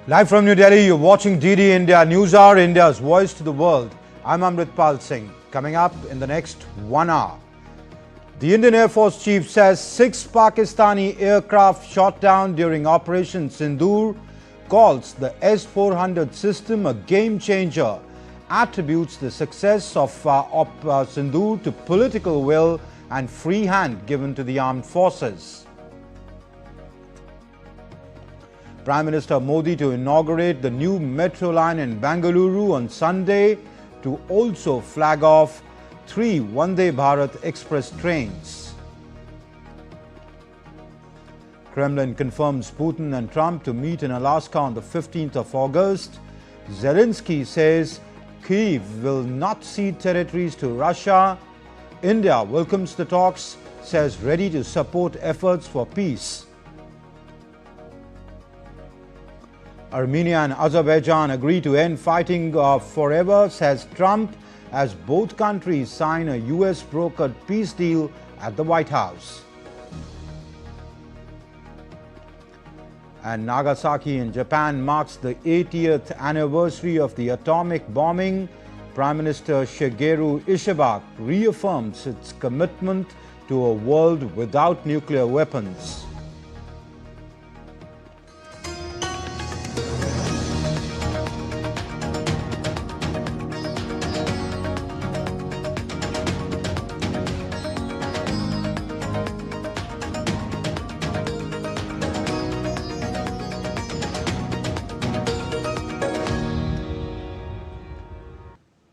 Live from New Delhi, you're watching DD India NewsHour, India's voice to the world. I'm Amritpal Singh. Coming up in the next 1 hour, the Indian Air Force Chief says 6 Pakistani aircraft shot down during Operation Sindoor, calls the S-400 system a game changer, attributes the success of Sindoor to political will and free hand given to the armed forces. Prime Minister Modi to inaugurate the new metro line in Bengaluru on Sunday, to also flag off 3 Vande Bharat Express trains. Kremlin confirms Putin and Trump to meet in Alaska on the 15th of August. Zelensky says Kyiv will not cede territories to Russia. India welcomes the talks, says ready to support efforts for peace. Armenia and Azerbaijan agree to end fighting forever, says Trump, as both countries sign a US-brokered peace deal at the White House. And Nagasaki in Japan marks the 80th anniversary of the atomic bombing. Prime Minister Shigeru Ishiba reaffirms its commitment to a world without nuclear weapons.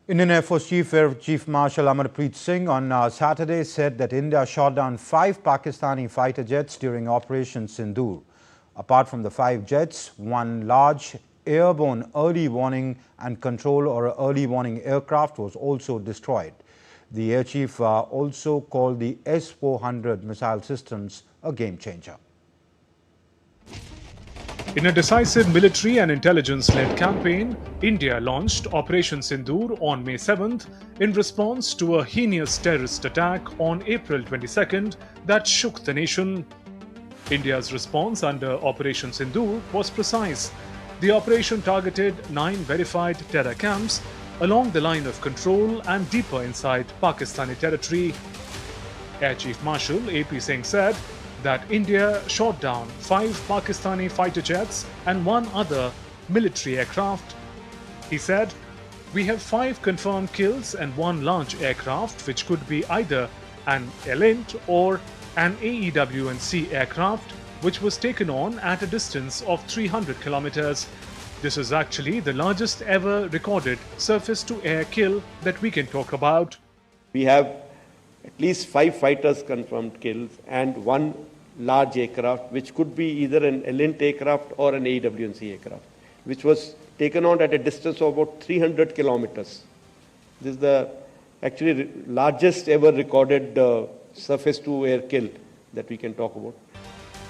Indian Air Force Chief Air Chief Marshal Amarpreet Singh on Saturday said that India shot down 5 Pakistani fighter jets during Operation Sindoor. Apart from the 5 jets, 1 large airborne early warning and control or early warning aircraft was also destroyed. The Air Chief also called the S-400 missile systems a game changer. In a decisive military and intelligence-led campaign, India launched Operation Sindoor on May 7th in response to a heinous terrorist attack on April 22nd that shook the nation. India's response under Operation Sindoor was precise. The operation targeted 9 verified terror camps along the line of control and deeper inside Pakistani territory. Air Chief Marshal AP Singh said that India shot down 5 Pakistani fighter jets and 1 other military aircraft. He said, "We have 5 confirmed kills and 1 large aircraft, which could be either an Elint or an AEW&C aircraft, which was taken on at a distance of 300 kilometers. This is actually the largest ever recorded surface-to-air kill that we can talk about." We have at least 5 fighters confirmed kills and 1 large aircraft, which could be either an Elint aircraft or an AEW&C aircraft, which was taken on at a distance of about 300 kilometers. This is the actually largest ever recorded surface-to-air kill that we can talk about.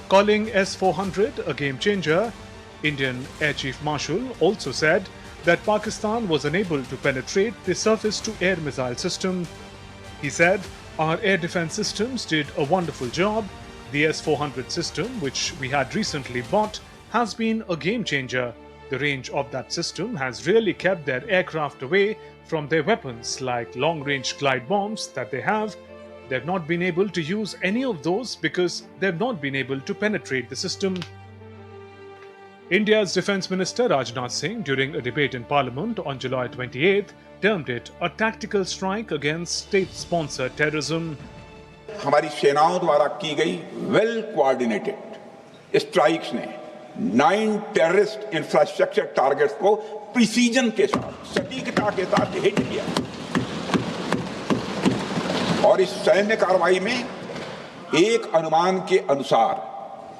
Calling S-400 a game changer, Indian Air Chief Marshal also said that Pakistan was unable to penetrate the surface-to-air missile system. He said, "Our air defense systems did a wonderful job. The S-400 system, which we had recently bought, has been a game changer. The range of that system has really kept their aircraft away from their weapons like long-range glide bombs that they have. They've not been able to use any of those because they've not been able to penetrate the system." India's Defence Minister Rajnath Singh, during a debate in Parliament on July 28th, termed it a tactical strike against state-sponsored terrorism. हमारी सेनाओं द्वारा की गई well coordinated strikes ने 9 terrorist infrastructure targets को precision के साथ, सटीकता के साथ हिट किया। और इस सैन्य कार्रवाई में एक अनुमान के अनुसार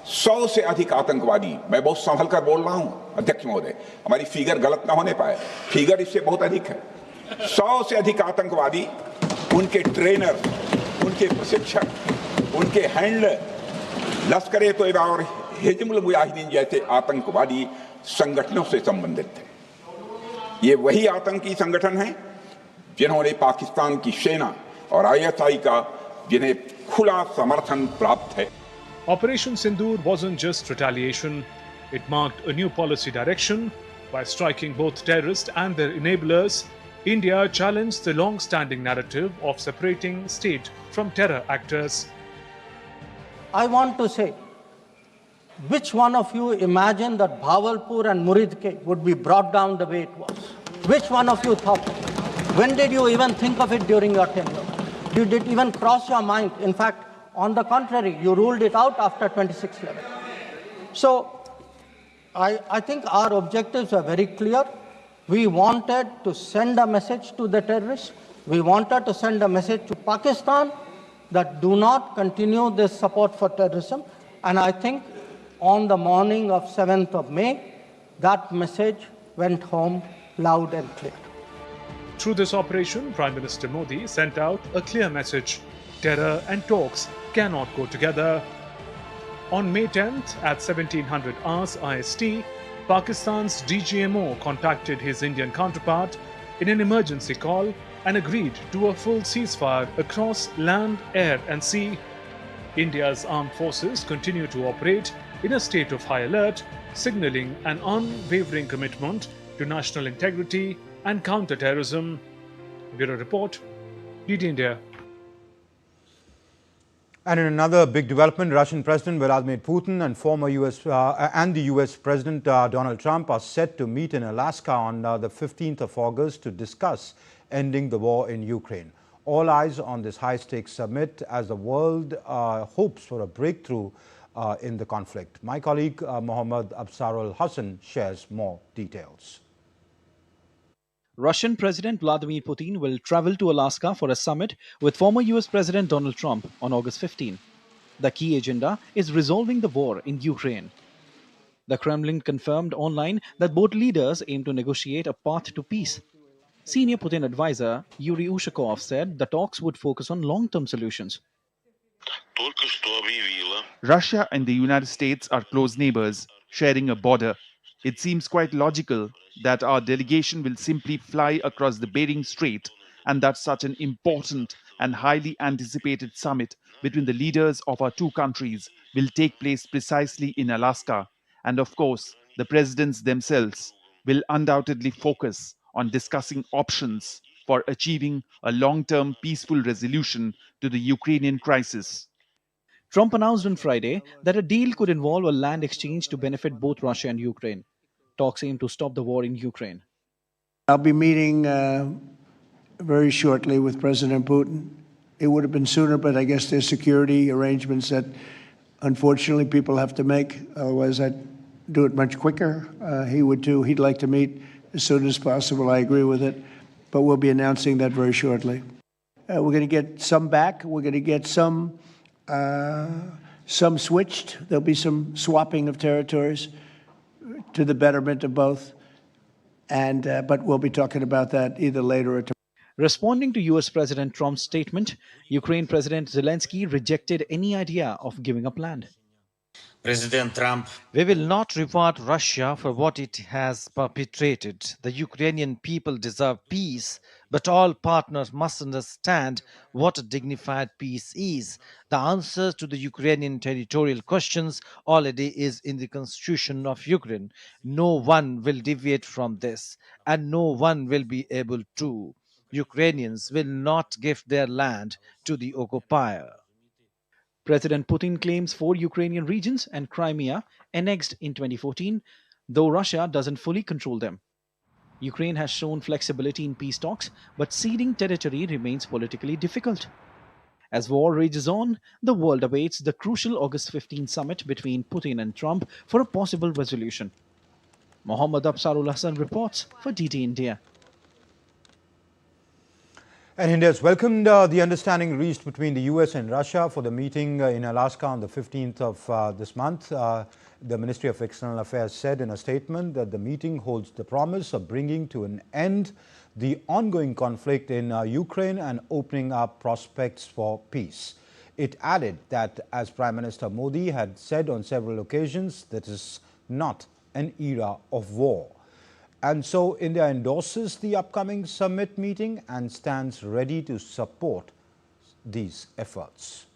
100 से अधिक आतंकवादी, मैं बहुत संभल कर बोल रहा हूं अध्यक्ष महोदय, हमारी फिगर गलत ना होने पाए, फिगर इससे बहुत अधिक है, 100 से अधिक आतंकवादी, उनके ट्रेनर, उनके प्रशिक्षक, उनके हैंडलर, लश्कर-ए-तोयबा और हिजबुल मुजाहिदीन जैसे आतंकवादी संगठनों से संबंधित थे। ये वही आतंकी संगठन हैं जिन्होंने पाकिस्तान की सेना और ISI का जिन्हें खुला समर्थन प्राप्त है। Operation Sindoor wasn't just retaliation. It marked a new policy direction. By striking both terrorists and their enablers, India challenged the long-standing narrative of separating state from terror actors. I want to say, which one of you imagined that Bhavalpur and Muridke would be brought down the way it was? Which one of you thought? When did you even think of it during your tenure? Did it even cross your mind? In fact, on the contrary, you ruled it out after 26/11. So, I think our objectives were very clear. We wanted to send a message to the terrorists. We wanted to send a message to Pakistan that do not continue this support for terrorism. And I think on the morning of 7th of May, that message went home loud and clear. Through this operation, Prime Minister Modi sent out a clear message. Terror and talks cannot go together. On May 10th at 1700 hours IST, Pakistan's DGMO contacted his Indian counterpart in an emergency call and agreed to a full ceasefire across land, air and sea. India's armed forces continue to operate in a state of high alert, signaling an unwavering commitment to national integrity and counter-terrorism. Bureau Report, DD India. And in another big development, Russian President Vladimir Putin and the US President Donald Trump are set to meet in Alaska on the 15th of August to discuss ending the war in Ukraine. All eyes on this high-stakes summit as the world hopes for a breakthrough in the conflict. My colleague Mohammad Absarul Hassan shares more details. Russian President Vladimir Putin will travel to Alaska for a summit with former US President Donald Trump on August 15. The key agenda is resolving the war in Ukraine. The Kremlin confirmed online that both leaders aim to negotiate a path to peace. Senior Putin advisor Yuri Ushakov said the talks would focus on long-term solutions. Russia and the United States are close neighbors, sharing a border. It seems quite logical that our delegation will simply fly across the Bering Strait and that such an important and highly anticipated summit between the leaders of our two countries will take place precisely in Alaska. And of course, the presidents themselves will undoubtedly focus on discussing options for achieving a long-term peaceful resolution to the Ukrainian crisis. Trump announced on Friday that a deal could involve a land exchange to benefit both Russia and Ukraine. Talks aim to stop the war in Ukraine. I'll be meeting very shortly with President Putin. It would have been sooner, but I guess there's security arrangements that unfortunately people have to make. Otherwise, I'd do it much quicker. He would too. He'd like to meet as soon as possible. I agree with it. But we'll be announcing that very shortly. We're going to get some back. We're going to get some switched. There'll be some swapping of territories to the betterment of both. But we'll be talking about that either later or tomorrow. Responding to US President Trump's statement, Ukraine President Zelensky rejected any idea of giving up land. President Trump. We will not reward Russia for what it has perpetrated. The Ukrainian people deserve peace, but all partners must understand what a dignified peace is. The answer to the Ukrainian territorial questions already is in the constitution of Ukraine. No one will deviate from this, and no one will be able to. Ukrainians will not give their land to the occupier. President Putin claims 4 Ukrainian regions and Crimea annexed in 2014, though Russia doesn't fully control them. Ukraine has shown flexibility in peace talks, but ceding territory remains politically difficult. As war rages on, the world awaits the crucial August 15 summit between Putin and Trump for a possible resolution. Mohammad Absarul Hassan reports for DT India. And India has welcomed the understanding reached between the US and Russia for the meeting in Alaska on the 15th of this month. The Ministry of External Affairs said in a statement that the meeting holds the promise of bringing to an end the ongoing conflict in Ukraine and opening up prospects for peace. It added that, as Prime Minister Modi had said on several occasions, this is not an era of war. And so India endorses the upcoming summit meeting and stands ready to support these efforts.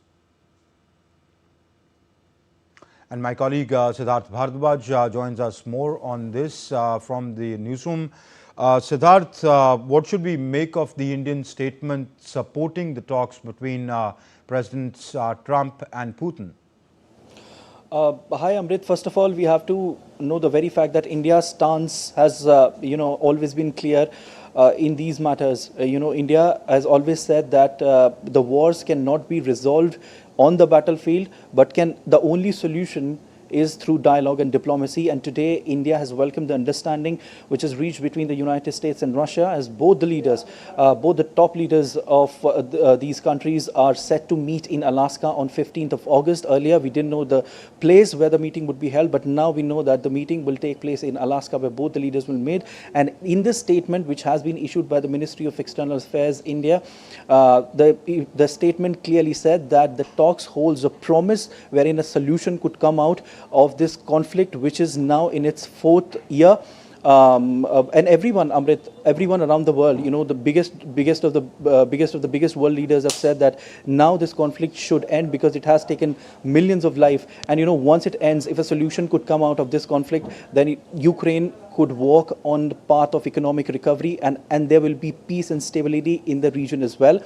And my colleague Siddharth Bhardwaj joins us more on this from the newsroom. Siddharth, what should we make of the Indian statement supporting the talks between Presidents Trump and Putin? Hi, Amrit. First of all, we have to know the very fact that India's stance has, always been clear in these matters. India has always said that the wars cannot be resolved on the battlefield, but the only solution is through dialogue and diplomacy. And today, India has welcomed the understanding which is reached between the United States and Russia, as both the leaders, both the top leaders of these countries are set to meet in Alaska on 15th of August. Earlier, we didn't know the place where the meeting would be held, but now we know that the meeting will take place in Alaska, where both the leaders will meet. And in this statement, which has been issued by the Ministry of External Affairs, India, the statement clearly said that the talks holds a promise wherein a solution could come out of this conflict, which is now in its 4th year. And everyone, Amrit, everyone around the world, the biggest of the biggest world leaders have said that now this conflict should end because it has taken millions of lives. And once it ends, if a solution could come out of this conflict, then Ukraine could walk on the path of economic recovery, and there will be peace and stability in the region as well.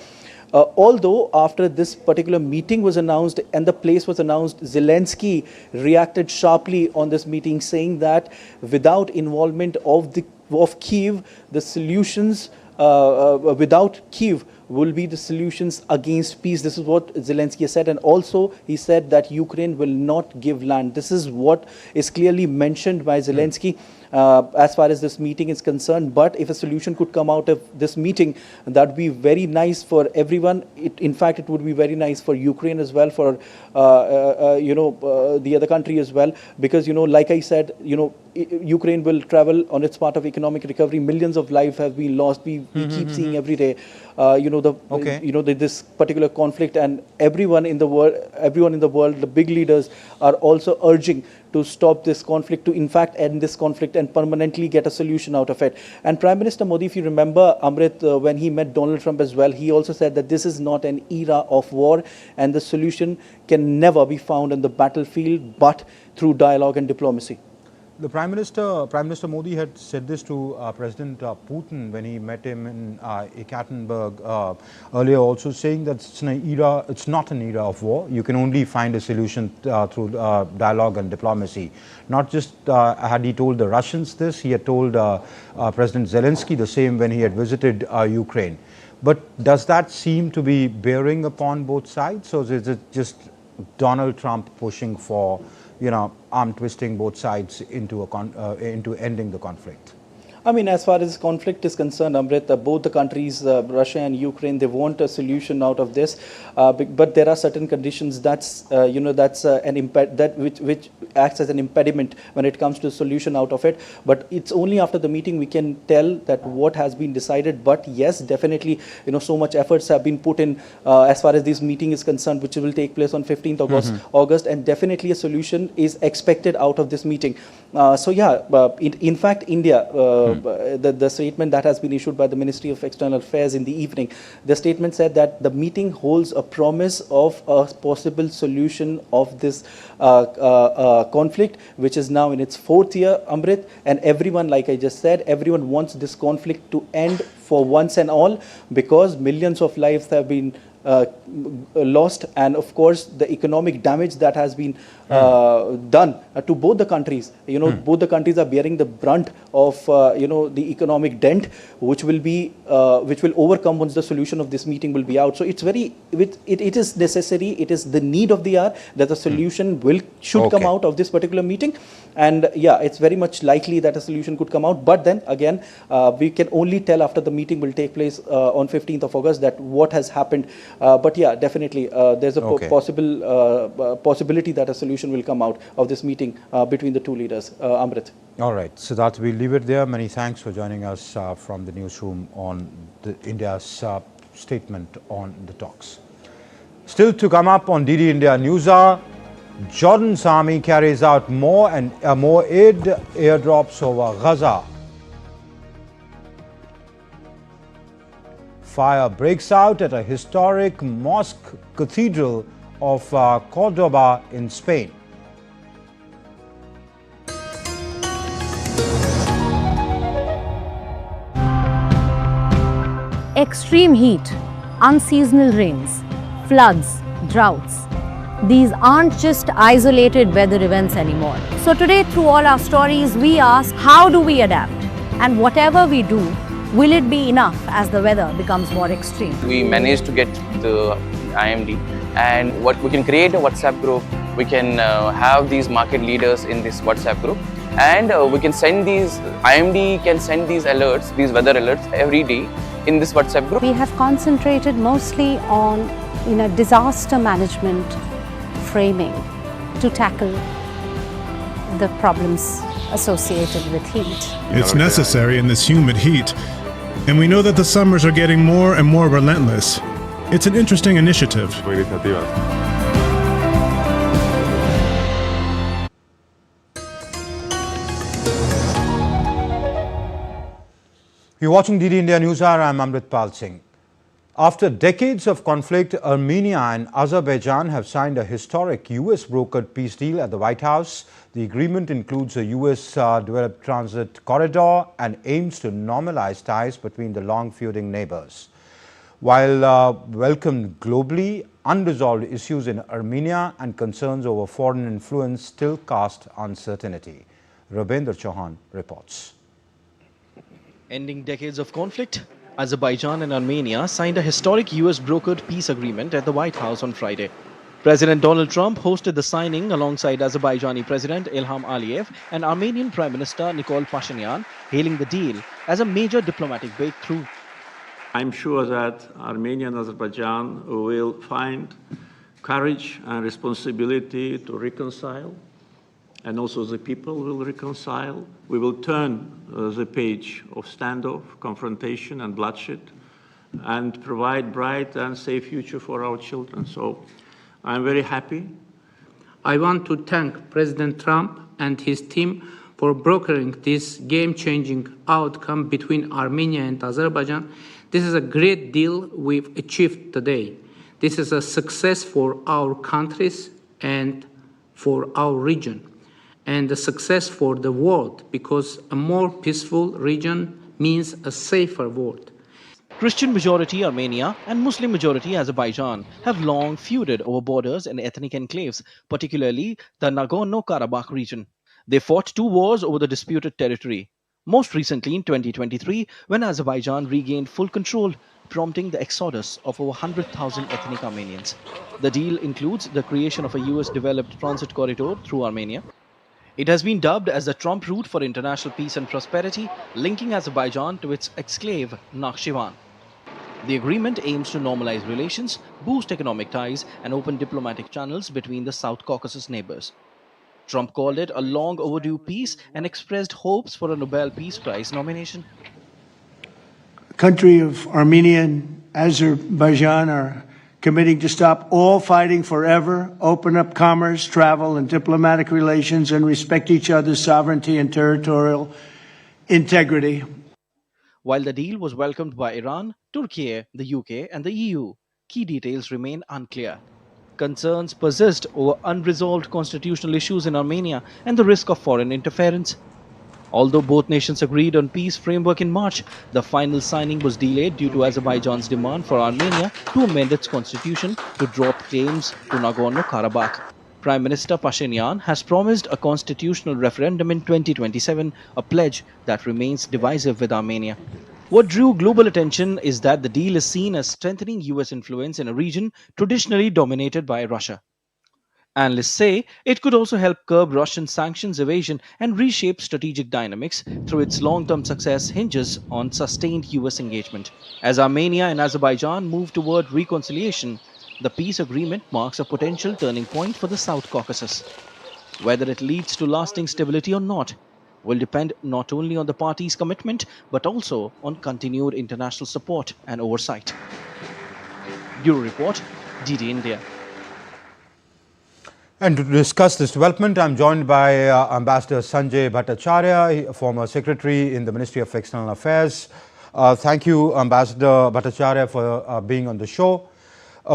Although after this particular meeting was announced and the place was announced, Zelensky reacted sharply on this meeting, saying that without involvement of Kyiv, the solutions without Kyiv will be the solutions against peace. This is what Zelensky said. And also he said that Ukraine will not give land. This is what is clearly mentioned by Zelensky as far as this meeting is concerned. But if a solution could come out of this meeting, that would be very nice for everyone. In fact, it would be very nice for Ukraine as well, for the other country as well, because like I said, Ukraine will travel on its path of economic recovery. Millions of lives have been lost. We keep seeing every day this particular conflict, and everyone in the world, the big leaders are also urging to stop this conflict, to in fact end this conflict and permanently get a solution out of it. And Prime Minister Modi, if you remember, Amrit, when he met Donald Trump as well, he also said that this is not an era of war, and the solution can never be found on the battlefield but through dialogue and diplomacy. The Prime Minister Modi had said this to President Putin when he met him in Ekaterinburg earlier, also saying that it's not an era of war. You can only find a solution through dialogue and diplomacy. Not just had he told the Russians this, he had told President Zelensky the same when he had visited Ukraine. But does that seem to be bearing upon both sides, or is it just Donald Trump pushing for arm twisting both sides into ending the conflict? I mean, as far as conflict is concerned, Amrit, both the countries, Russia and Ukraine, they want a solution out of this, but there are certain conditions which acts as an impediment when it comes to solution out of it. But it's only after the meeting we can tell that what has been decided. But yes, definitely, so much efforts have been put in as far as this meeting is concerned, which will take place on 15th August, and definitely a solution is expected out of this meeting. In fact, India. The statement that has been issued by the Ministry of External Affairs in the evening, the statement said that the meeting holds a promise of a possible solution of this conflict, which is now in its 4th year, Amrit, and everyone, like I just said, everyone wants this conflict to end for once and all, because millions of lives have been lost, and of course the economic damage that has been done to both the countries. Both the countries are bearing the brunt of the economic dent, which will overcome once the solution of this meeting will be out. So it is necessary, it is the need of the hour that a solution should come out of this particular meeting. And yeah, it's very much likely that a solution could come out. But then again, we can only tell after the meeting will take place on 15th of August that what has happened. But yeah, definitely there's a possibility that a solution will come out of this meeting between the two leaders. Amrit. All right, Siddharth, we'll leave it there. Many thanks for joining us from the newsroom on India's statement on the talks. Still to come up on DD India NewsHour, Jordan's army carries out more aid airdrops over Gaza. Fire breaks out at a historic mosque cathedral of Cordoba in Spain. Extreme heat, unseasonal rains, floods, droughts. These aren't just isolated weather events anymore. So today, through all our stories, we ask, how do we adapt? And whatever we do, will it be enough as the weather becomes more extreme? We managed to get the IMD, and what we can create a WhatsApp group. We can have these market leaders in this WhatsApp group, and we can send these, IMD can send these alerts, these weather alerts every day in this WhatsApp group. We have concentrated mostly on disaster management framing to tackle the problems associated with heat. It's necessary in this humid heat, and we know that the summers are getting more and more relentless. It's an interesting initiative. You're watching DD India NewsHour. I'm Amritpal Singh. After decades of conflict, Armenia and Azerbaijan have signed a historic US-brokered peace deal at the White House. The agreement includes a US-developed transit corridor and aims to normalize ties between the long-feuding neighbors. While welcomed globally, unresolved issues in Armenia and concerns over foreign influence still cast uncertainty. Rabendra Chauhan reports. Ending decades of conflict, Azerbaijan and Armenia signed a historic US-brokered peace agreement at the White House on Friday. President Donald Trump hosted the signing alongside Azerbaijani President Ilham Aliyev and Armenian Prime Minister Nikol Pashinyan, hailing the deal as a major diplomatic breakthrough. I'm sure that Armenia and Azerbaijan will find courage and responsibility to reconcile, and also the people will reconcile. We will turn the page of standoff, confrontation and bloodshed, and provide bright and safe future for our children. So I'm very happy. I want to thank President Trump and his team for brokering this game-changing outcome between Armenia and Azerbaijan. This is a great deal we've achieved today. This is a success for our countries and for our region, and a success for the world, because a more peaceful region means a safer world. Christian-majority Armenia and Muslim-majority Azerbaijan have long feuded over borders and ethnic enclaves, particularly the Nagorno-Karabakh region. They fought 2 wars over the disputed territory, most recently in 2023, when Azerbaijan regained full control, prompting the exodus of over 100,000 ethnic Armenians. The deal includes the creation of a US-developed transit corridor through Armenia. It has been dubbed as the Trump route for international peace and prosperity, linking Azerbaijan to its exclave Nakhchivan. The agreement aims to normalize relations, boost economic ties, and open diplomatic channels between the South Caucasus neighbors. Trump called it a long overdue peace and expressed hopes for a Nobel Peace Prize nomination. The country of Armenia and Azerbaijan are committing to stop all fighting forever, open up commerce, travel, and diplomatic relations, and respect each other's sovereignty and territorial integrity. While the deal was welcomed by Iran, Turkey, the UK, and the EU, key details remain unclear. Concerns persist over unresolved constitutional issues in Armenia and the risk of foreign interference. Although both nations agreed on peace framework in March, the final signing was delayed due to Azerbaijan's demand for Armenia to amend its constitution to drop claims to Nagorno-Karabakh. Prime Minister Pashinyan has promised a constitutional referendum in 2027, a pledge that remains divisive with Armenia. What drew global attention is that the deal is seen as strengthening US influence in a region traditionally dominated by Russia. Analysts say it could also help curb Russian sanctions evasion and reshape strategic dynamics through its long-term success hinges on sustained US engagement. As Armenia and Azerbaijan move toward reconciliation, the peace agreement marks a potential turning point for the South Caucasus. Whether it leads to lasting stability or not will depend not only on the parties' commitment but also on continued international support and oversight. Bureau Report, DD India. And to discuss this development, I'm joined by Ambassador Sanjay Bhattacharya, former Secretary in the Ministry of External Affairs. Thank you, Ambassador Bhattacharya, for being on the show.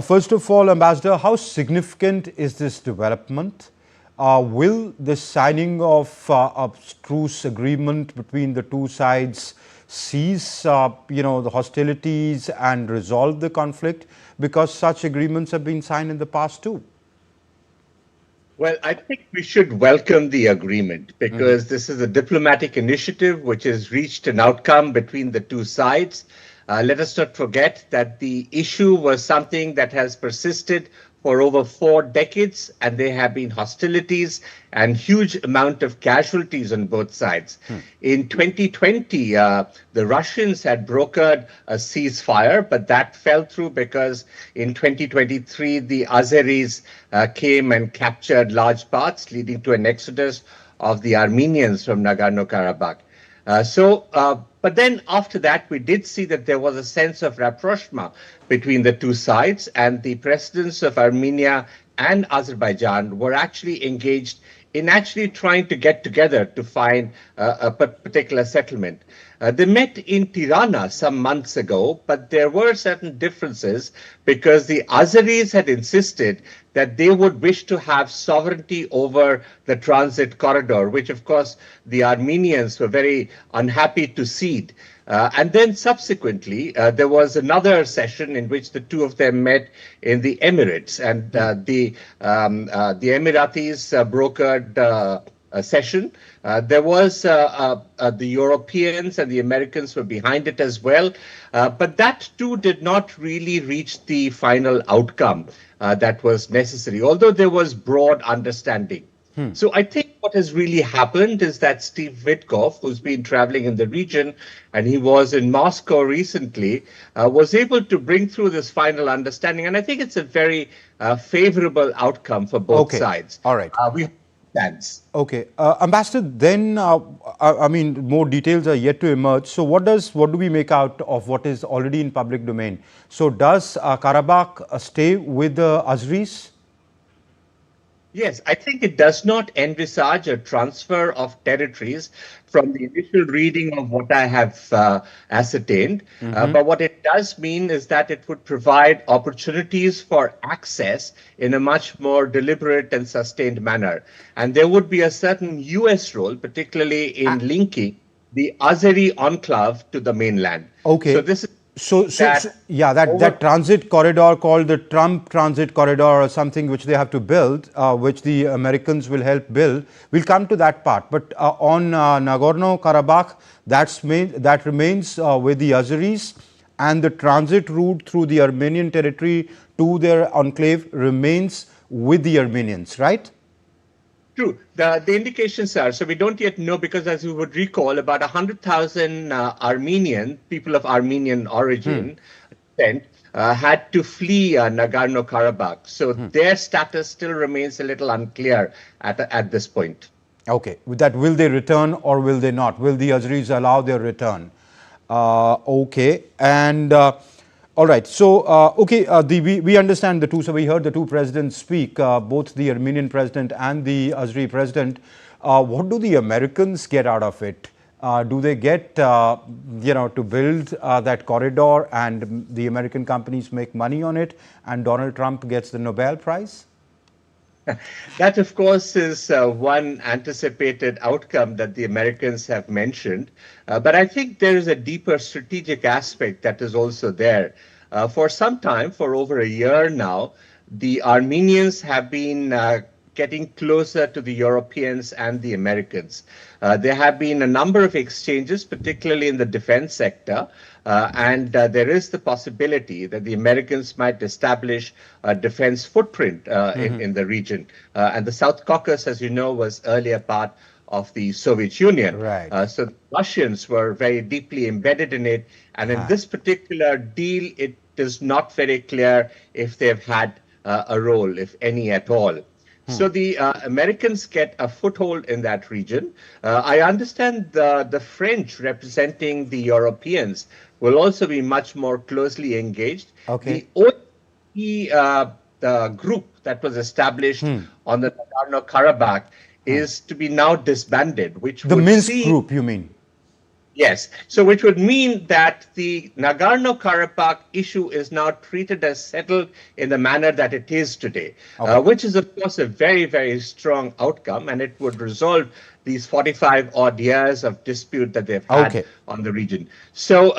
First of all, Ambassador, how significant is this development? Will the signing of a truce agreement between the two sides cease, the hostilities and resolve the conflict? Because such agreements have been signed in the past too. Well, I think we should welcome the agreement because this is a diplomatic initiative which has reached an outcome between the two sides. Let us not forget that the issue was something that has persisted for over 4 decades, and there have been hostilities and huge amount of casualties on both sides. In 2020, the Russians had brokered a ceasefire, but that fell through because in 2023, the Azeris came and captured large parts, leading to an exodus of the Armenians from Nagorno-Karabakh. But then after that, we did see that there was a sense of rapprochement between the two sides, and the presidents of Armenia and Azerbaijan were actually engaged in actually trying to get together to find a particular settlement. They met in Tirana some months ago, but there were certain differences because the Azeris had insisted that they would wish to have sovereignty over the transit corridor, which of course the Armenians were very unhappy to cede. And then subsequently, there was another session in which the two of them met in the Emirates, and the Emiratis brokered a session. There was the Europeans and the Americans were behind it as well, but that too did not really reach the final outcome that was necessary, although there was broad understanding. So I think what has really happened is that Steve Witkoff, who's been traveling in the region, and he was in Moscow recently, was able to bring through this final understanding. And I think it's a very favorable outcome for both sides. All right. We stands. Okay. Ambassador, then, I mean, more details are yet to emerge. So what do we make out of what is already in public domain? So does Karabakh stay with the Azeris? Yes, I think it does not envisage a transfer of territories from the initial reading of what I have ascertained. But what it does mean is that it would provide opportunities for access in a much more deliberate and sustained manner. And there would be a certain US role, particularly in linking the Azeri enclave to the mainland. Okay. So this is that transit corridor called the Trump transit corridor or something which they have to build, which the Americans will help build. We'll come to that part. But on Nagorno-Karabakh, that remains with the Azeris, and the transit route through the Armenian territory to their enclave remains with the Armenians, right? True. The indications are, so we don't yet know because, as you would recall, about 100,000 Armenian, people of Armenian origin, had to flee Nagorno-Karabakh. So their status still remains a little unclear at this point. Okay. With that, will they return or will they not? Will the Azeris allow their return? Okay. And all right. So, we understand the two. So, we heard the two presidents speak, both the Armenian president and the Azeri president. What do the Americans get out of it? Do they get, to build that corridor and the American companies make money on it and Donald Trump gets the Nobel Prize? That, of course, is one anticipated outcome that the Americans have mentioned. But I think there is a deeper strategic aspect that is also there. For some time, for over a year now, the Armenians have been getting closer to the Europeans and the Americans. There have been a number of exchanges, particularly in the defense sector, and there is the possibility that the Americans might establish a defense footprint in the region. And the South Caucasus, as you know, was earlier part of the Soviet Union. Right. So the Russians were very deeply embedded in it. And in this particular deal, it is not very clear if they've had a role, if any at all. So the Americans get a foothold in that region. I understand the French representing the Europeans will also be much more closely engaged. Okay. The group that was established on the Nagorno-Karabakh is to be now disbanded, which the would Minsk group, you mean? Yes. So which would mean that the Nagorno-Karabakh issue is now treated as settled in the manner that it is today, which is, of course, a very, very strong outcome, and it would resolve these 45 odd years of dispute that they've had on the region. So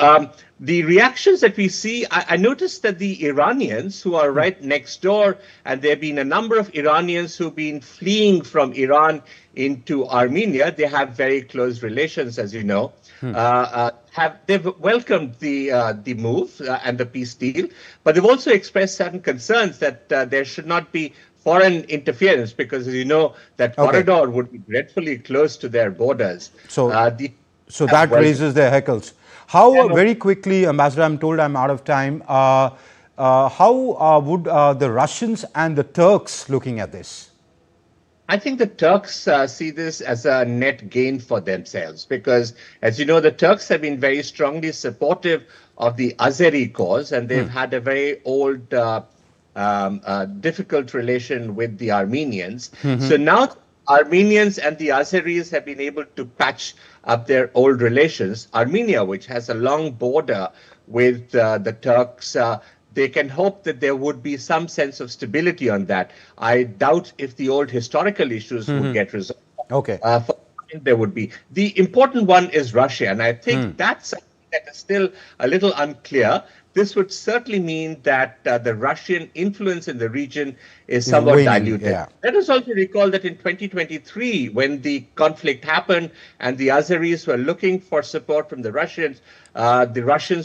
the reactions that we see, I noticed that the Iranians who are right next door, and there have been a number of Iranians who've been fleeing from Iran into Armenia. They have very close relations, as you know. They've welcomed the move and the peace deal, but they've also expressed certain concerns that there should not be foreign interference, because, as you know, that corridor would be dreadfully close to their borders. So, so that raises their heckles. How, very quickly, Ambassador, I'm told I'm out of time, how would the Russians and the Turks looking at this? I think the Turks see this as a net gain for themselves, because, as you know, the Turks have been very strongly supportive of the Azeri cause, and they've had a very old, difficult relation with the Armenians. So now Armenians and the Azeris have been able to patch up their old relations. Armenia, which has a long border with the Turks, they can hope that there would be some sense of stability on that. I doubt if the old historical issues would get resolved. There would be. The important one is Russia, and I think that's something that is still a little unclear. This would certainly mean that the Russian influence in the region is somewhat diluted. Let us also recall that in 2023, when the conflict happened and the Azeris were looking for support from the Russians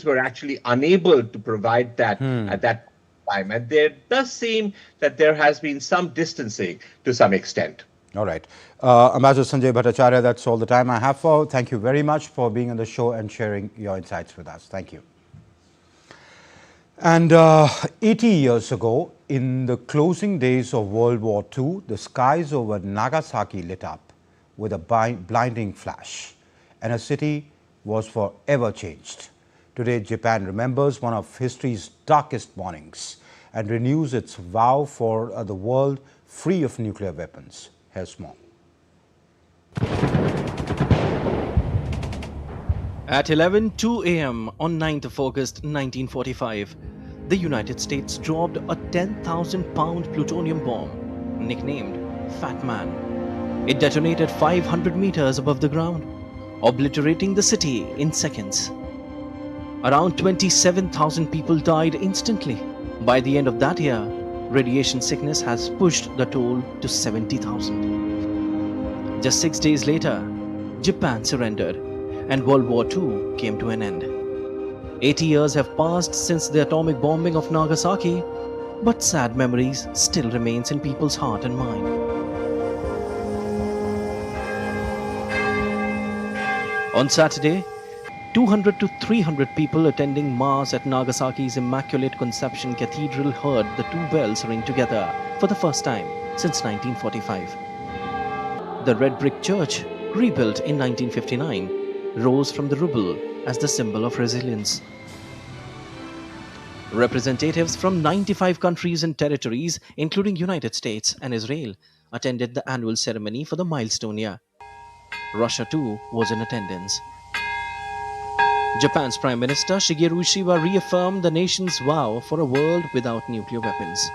were actually unable to provide that at that time. And there does seem that there has been some distancing to some extent. All right. Ambassador Sanjay Bhattacharya, that's all the time I have for. Thank you very much for being on the show and sharing your insights with us. Thank you. And 80 years ago, in the closing days of World War II, the skies over Nagasaki lit up with a blinding flash, and a city was forever changed. Today, Japan remembers one of history's darkest mornings and renews its vow for the world free of nuclear weapons. Here's more. At 11:02 a.m. on 9th of August 1945, the United States dropped a 10,000-pound plutonium bomb, nicknamed Fat Man. It detonated 500 meters above the ground, obliterating the city in seconds. Around 27,000 people died instantly. By the end of that year, radiation sickness has pushed the toll to 70,000. Just 6 days later, Japan surrendered, and World War II came to an end. 80 years have passed since the atomic bombing of Nagasaki, but sad memories still remains in people's heart and mind. On Saturday, 200 to 300 people attending Mass at Nagasaki's Immaculate Conception Cathedral heard the two bells ring together for the first time since 1945. The red brick church, rebuilt in 1959, rose from the rubble as the symbol of resilience. Representatives from 95 countries and territories, including United States and Israel, attended the annual ceremony for the milestone year. Russia too was in attendance. Japan's Prime Minister Shigeru Ishiba reaffirmed the nation's vow for a world without nuclear weapons.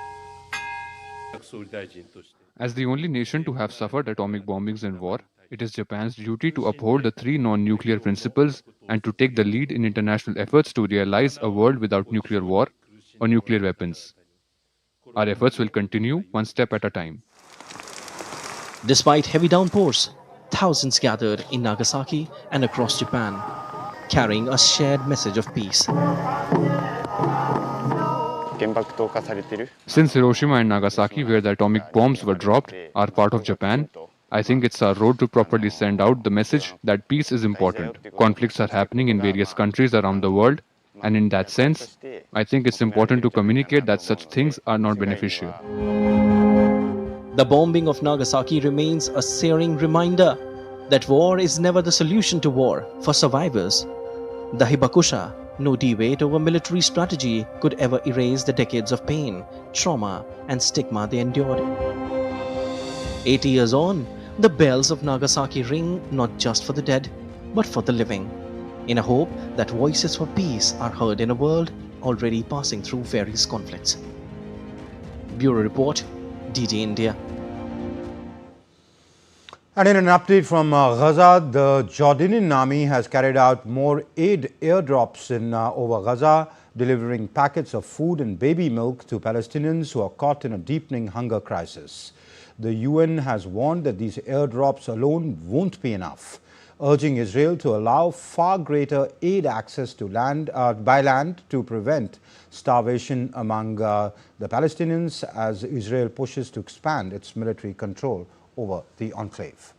As the only nation to have suffered atomic bombings and war, it is Japan's duty to uphold the three non-nuclear principles and to take the lead in international efforts to realize a world without nuclear war or nuclear weapons. Our efforts will continue one step at a time. Despite heavy downpours, thousands gathered in Nagasaki and across Japan, carrying a shared message of peace. Since Hiroshima and Nagasaki, where the atomic bombs were dropped, are part of Japan, I think it's our role to properly send out the message that peace is important. Conflicts are happening in various countries around the world, and in that sense, I think it's important to communicate that such things are not beneficial. The bombing of Nagasaki remains a searing reminder that war is never the solution to war for survivors. The hibakusha, no debate over military strategy, could ever erase the decades of pain, trauma, and stigma they endured. 80 years on, the bells of Nagasaki ring not just for the dead, but for the living, in a hope that voices for peace are heard in a world already passing through various conflicts. Bureau Report, DD India. And in an update from Gaza, the Jordanian army has carried out more aid airdrops over Gaza, delivering packets of food and baby milk to Palestinians who are caught in a deepening hunger crisis. The UN has warned that these airdrops alone won't be enough, urging Israel to allow far greater aid access to by land to prevent starvation among the Palestinians as Israel pushes to expand its military control over the enclave.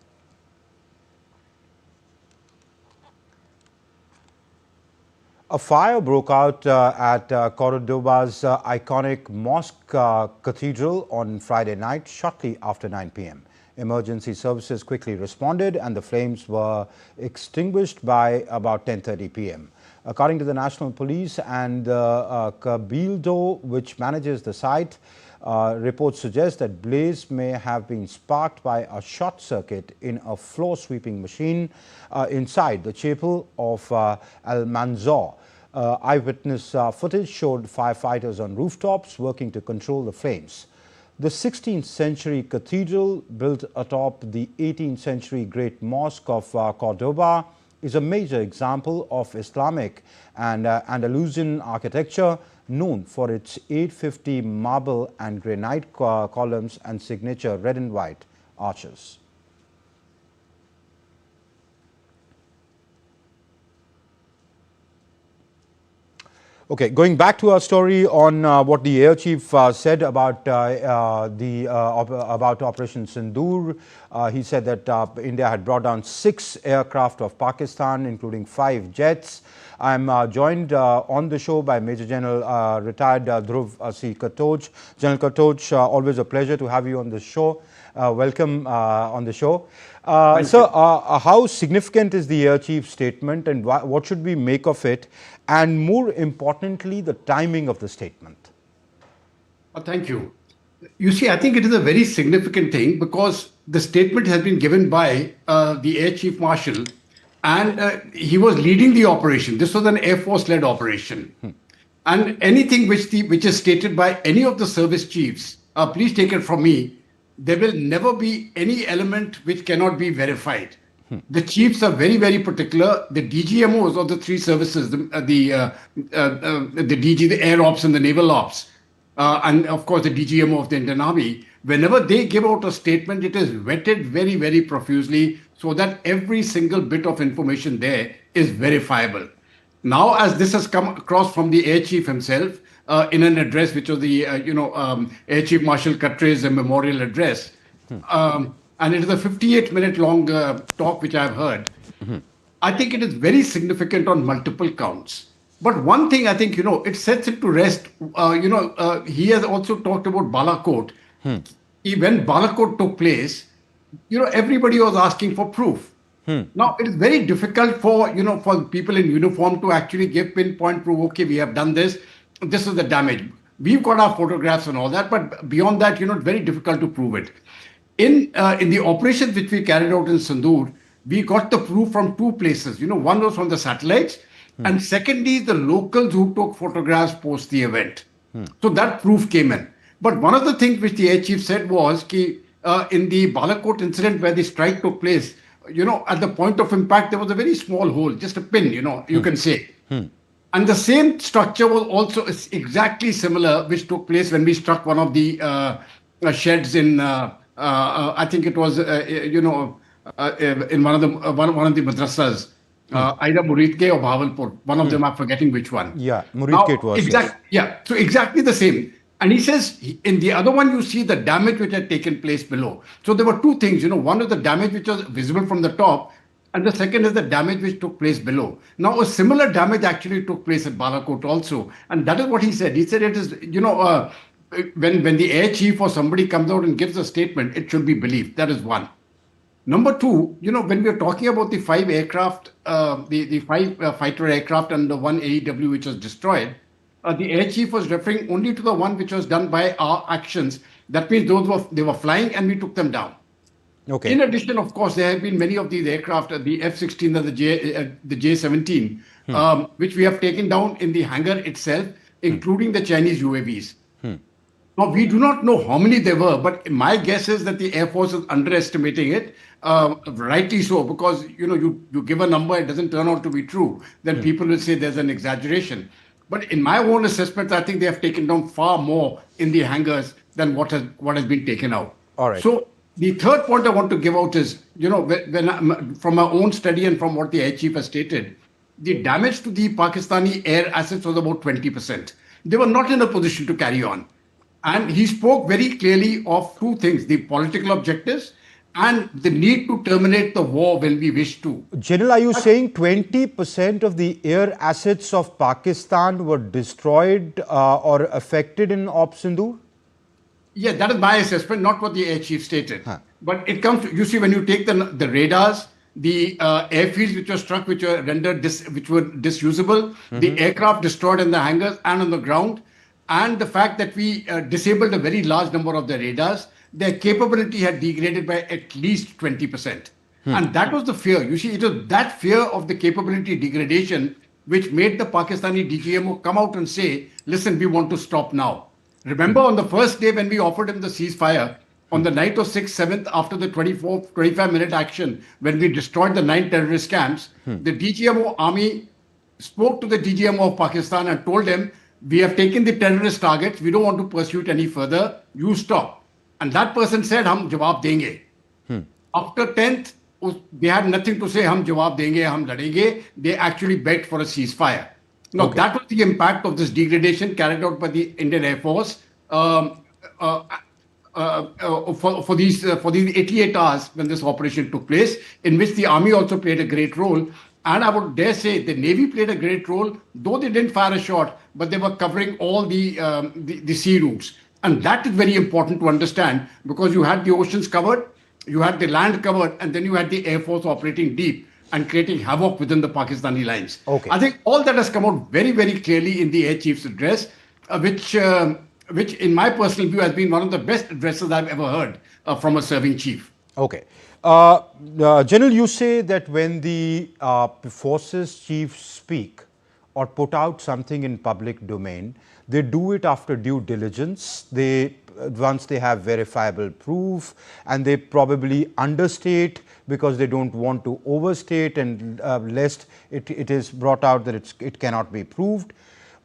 A fire broke out at Cordoba's iconic mosque cathedral on Friday night, shortly after 9 p.m. Emergency services quickly responded and the flames were extinguished by about 10:30 p.m. According to the National Police and Cabildo, which manages the site, reports suggest that blaze may have been sparked by a short circuit in a floor sweeping machine inside the chapel of Al-Manzoor. Eyewitness footage showed firefighters on rooftops working to control the flames. The 16th century cathedral, built atop the 18th century Great Mosque of Cordoba, is a major example of Islamic and Andalusian architecture, known for its 850 marble and granite columns and signature red and white arches. Okay, going back to our story on what the Air Chief said about about Operation Sindoor. He said that India had brought down 6 aircraft of Pakistan, including 5 jets. I'm joined on the show by Major General retired Dhruv C. Katoj. General Katoj, always a pleasure to have you on the show. Welcome on the show. Sir, how significant is the Air Chief's statement and what should we make of it? And more importantly, the timing of the statement. Thank you. You see, I think it is a very significant thing because the statement has been given by the Air Chief Marshal and he was leading the operation. This was an Air Force-led operation. And anything which is stated by any of the service chiefs, please take it from me, there will never be any element which cannot be verified. The chiefs are very, very particular. The DGMOs of the 3 services, the DG, the Air Ops and the Naval Ops, and of course the DGMO of the Indian Army, whenever they give out a statement, it is vetted very, very profusely so that every single bit of information there is verifiable. Now, as this has come across from the Air Chief himself in an address, which was the Air Chief Marshal Katre's memorial address, and it is a 58-minute long talk which I've heard. I think it is very significant on multiple counts. But one thing I think, it sets it to rest. He has also talked about Balakot. When Balakot took place, everybody was asking for proof. Now, it is very difficult for, for people in uniform to actually give pinpoint proof. Okay, we have done this. This is the damage. We've got our photographs and all that. But beyond that, it's very difficult to prove it. In the operations which we carried out in Sindoor, we got the proof from 2 places. One was from the satellites, and secondly, the locals who took photographs post the event. So that proof came in. But one of the things which the Air Chief said was that in the Balakot incident where the strike took place, at the point of impact, there was a very small hole, just a pin, you can say. And the same structure was also exactly similar, which took place when we struck one of the sheds in... I think it was, in one of the madrasas, either Muridke or Bhavalpur. One of them, I'm forgetting which one. Yeah, Muridke it was. Yeah, so exactly the same. And he says, in the other one, you see the damage which had taken place below. So there were 2 things, one is the damage which was visible from the top, and the second is the damage which took place below. Now, a similar damage actually took place at Balakot also. And that is what he said. He said it is, when the Air Chief or somebody comes out and gives a statement, it should be believed. That is one. Number 2, when we are talking about the 5 aircraft, the 5 fighter aircraft and the 1 AEW which was destroyed, the Air Chief was referring only to the one which was done by our actions. That means they were flying and we took them down. Okay. In addition, of course, there have been many of these aircraft, the F-16 and the J-17, which we have taken down in the hangar itself, including the Chinese UAVs. No, we do not know how many there were, but my guess is that the Air Force is underestimating it. Rightly so, because you give a number, it doesn't turn out to be true, then people will say there's an exaggeration. But in my own assessment, I think they have taken down far more in the hangars than what has been taken out. All right. So the third point I want to give out is, from my own study and from what the Air Chief has stated, the damage to the Pakistani air assets was about 20%. They were not in a position to carry on. And he spoke very clearly of two things, the political objectives and the need to terminate the war when we wish to. General, are you saying 20% of the air assets of Pakistan were destroyed or affected in Op Sindoor? Yeah, that is my assessment, not what the Air Chief stated. But it comes to, you see, when you take the radars, the airfields which were struck, which were rendered which were disusable, the aircraft destroyed in the hangars and on the ground, and the fact that we disabled a very large number of the radars, their capability had degraded by at least 20%. And that was the fear. You see, it was that fear of the capability degradation which made the Pakistani DGMO come out and say, listen, we want to stop now. Remember on the first day when we offered him the ceasefire, on the night of 6th, 7th, after the 25-minute action, when we destroyed the 9 terrorist camps, the DGMO army spoke to the DGMO of Pakistan and told them, we have taken the terrorist targets, we don't want to pursue it any further, you stop. And that person said, hum jawab denge. After 10th, they had nothing to say, hum jawab denge, hum ladenge. They actually begged for a ceasefire. Now, that was the impact of this degradation carried out by the Indian Air Force for these 88 hours when this operation took place, in which the Army also played a great role. And I would dare say the Navy played a great role, though they didn't fire a shot, but they were covering all the sea routes. And that is very important to understand, because you had the oceans covered, you had the land covered, and then you had the Air Force operating deep and creating havoc within the Pakistani lines. I think all that has come out very, very clearly in the Air Chief's address, which in my personal view has been one of the best addresses I've ever heard from a serving chief. Okay. General, you say that when the forces chiefs speak or put out something in public domain, they do it after due diligence. Once they have verifiable proof, and they probably understate because they don't want to overstate, and lest it is brought out that it cannot be proved.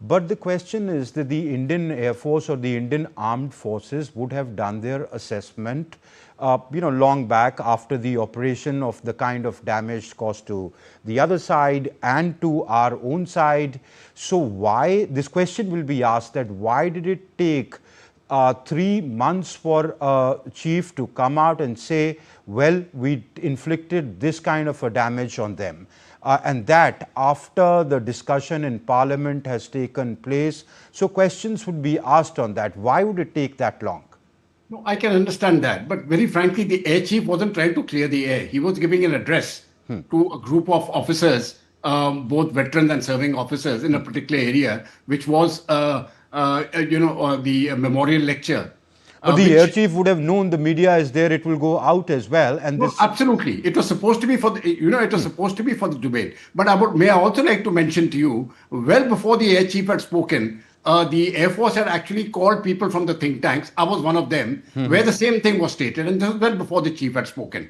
But the question is that the Indian Air Force or the Indian Armed Forces would have done their assessment long back after the operation of the kind of damage caused to the other side and to our own side. So why, this question will be asked, that why did it take 3 months for a chief to come out and say, well, we inflicted this kind of a damage on them? And that after the discussion in Parliament has taken place. So questions would be asked on that. Why would it take that long? No, I can understand that. But very frankly, the Air Chief wasn't trying to clear the air. He was giving an address to a group of officers, both veterans and serving officers in a particular area, which was, the memorial lecture. But the Air Chief would have known the media is there, it will go out as well. And no, absolutely. It was supposed to be for the, it was supposed to be for the debate. But may I also like to mention to you, well before the Air Chief had spoken, the Air Force had actually called people from the think tanks. I was one of them, where the same thing was stated, and this was well before the chief had spoken.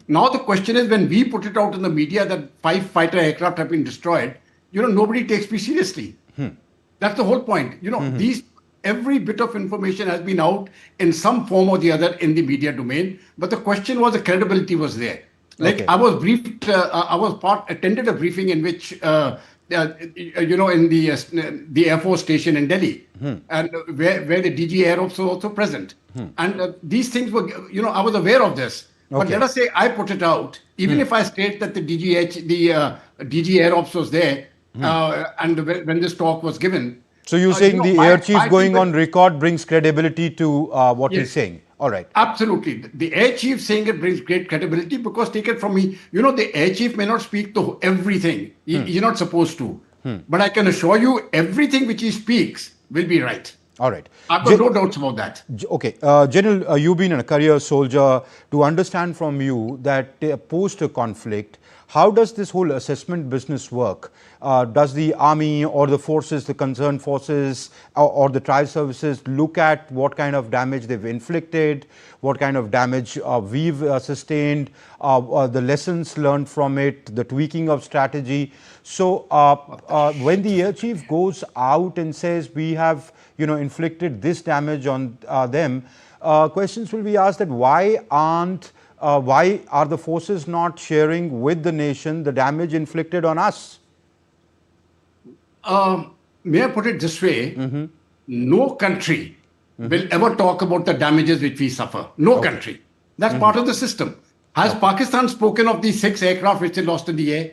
Now the question is, when we put it out in the media that 5 fighter aircraft have been destroyed, nobody takes me seriously. That's the whole point. Every bit of information has been out in some form or the other in the media domain, but the question was, the credibility was there. Like I was briefed, attended a briefing in which, in the Air Force station in Delhi, and where the DG Air Ops was also present. And these things were, I was aware of this. But let us say I put it out, even if I state that the DG Air Ops was there, and when this talk was given. So you're saying the Air Chief going on record brings credibility to what he's saying? All right. Absolutely. The Air Chief saying it brings great credibility, because take it from me, the Air Chief may not speak to everything. He's not supposed to. But I can assure you, everything which he speaks will be right. All right. I've got no doubts about that. Okay. General, you've been a career soldier. To understand from you that post a conflict, How does this whole assessment business work? Does the army or the forces, the concerned forces or the trial services look at what kind of damage they've inflicted, what kind of damage we've sustained, the lessons learned from it, the tweaking of strategy? So when the air chief goes out and says we have inflicted this damage on them, questions will be asked that why are the forces not sharing with the nation the damage inflicted on us? May I put it this way? No country will ever talk about the damages which we suffer. No country. That's part of the system. Has Pakistan spoken of the 6 aircraft which they lost in the air?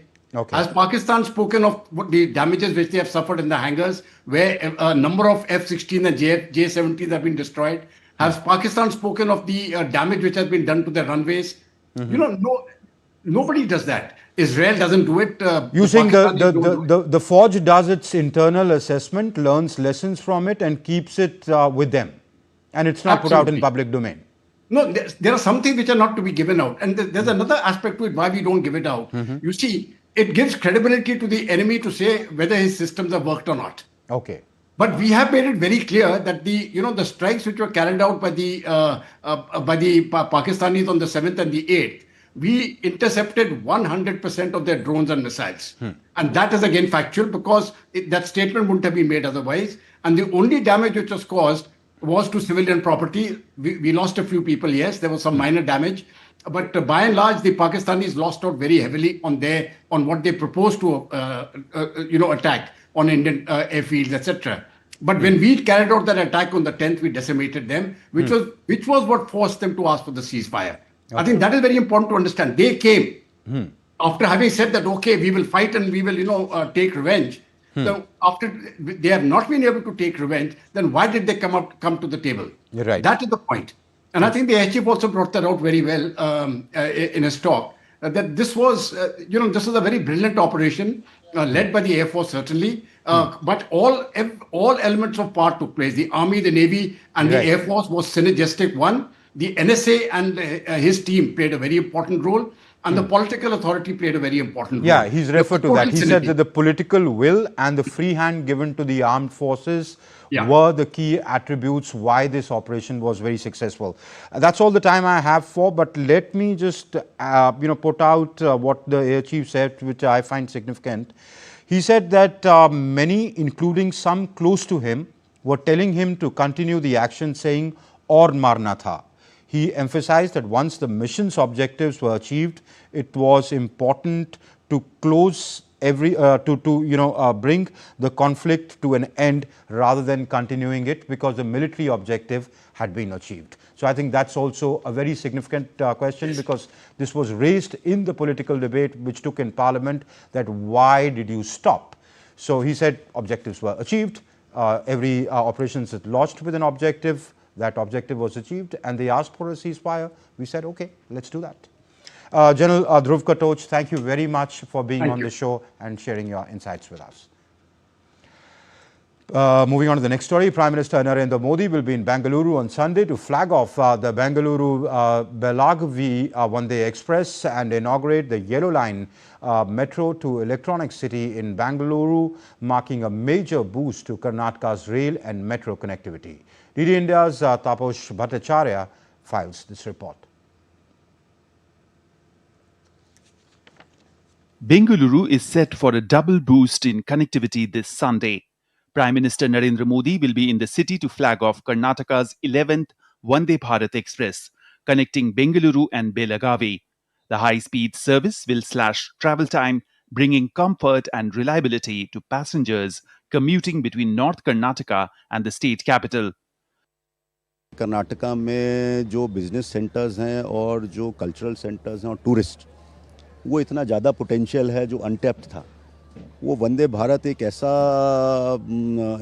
Has Pakistan spoken of the damages which they have suffered in the hangars, where a number of F-16 and J-17s have been destroyed? Has Pakistan spoken of the damage which has been done to the runways? Nobody does that. Israel doesn't do it. Using the Forge does its internal assessment, learns lessons from it, and keeps it with them, and it's not put out in public domain. No, there are some things which are not to be given out, and there's another aspect to it why we don't give it out. You see, it gives credibility to the enemy to say whether his systems have worked or not. Okay. But we have made it very clear that the strikes which were carried out by the Pakistanis on the 7th and the 8th, we intercepted 100% of their drones and missiles. And that is again factual, because that statement wouldn't have been made otherwise. And the only damage which was caused was to civilian property. We lost a few people, yes, there was some minor damage. But by and large, the Pakistanis lost out very heavily on what they proposed to attack on Indian airfields, etc. But when we carried out that attack on the 10th, we decimated them, which was what forced them to ask for the ceasefire. I think that is very important to understand. They came after having said that, okay, we will fight and we will, take revenge. So after they have not been able to take revenge, then why did they come to the table? You're right. That is the point. And I think the Air Chief also brought that out very well in his talk. That this was, this was a very brilliant operation led by the Air Force, certainly. But all elements of part took place. The Army, the Navy, and the Air Force was synergistic one. The NSA and his team played a very important role. And the political authority played a very important role. Yeah, he's referred to that. He said that the political will and the free hand given to the armed forces were the key attributes why this operation was very successful. That's all the time I have for, but let me just put out what the Air Chief said, which I find significant. He said that many, including some close to him, were telling him to continue the action, saying, "Aur marna tha." He emphasized that once the mission's objectives were achieved, it was important to close bring the conflict to an end rather than continuing it, because the military objective had been achieved. So I think that's also a very significant question, because this was raised in the political debate which took in Parliament, that why did you stop? So he said objectives were achieved, every operations is launched with an objective. That objective was achieved, and they asked for a ceasefire. We said, okay, let's do that. General Dhruv Katoch, thank you very much for being on the show and sharing your insights with us. Moving on to the next story, Prime Minister Narendra Modi will be in Bengaluru on Sunday to flag off the Bengaluru-Belagavi Vande Express and inaugurate the Yellow Line metro to Electronic City in Bengaluru, marking a major boost to Karnataka's rail and metro connectivity. DD India's Taposh Bhattacharya files this report. Bengaluru is set for a double boost in connectivity this Sunday. Prime Minister Narendra Modi will be in the city to flag off Karnataka's 11th Vande Bharat Express, connecting Bengaluru and Belagavi. The high-speed service will slash travel time, bringing comfort and reliability to passengers commuting between North Karnataka and the state capital. Karnataka में जो business centres हैं और जो cultural centres हैं और tourist, वो इतना ज़्यादा पोटेंशियल है जो अनटैप्ड था. वो वंदे भारत एक ऐसा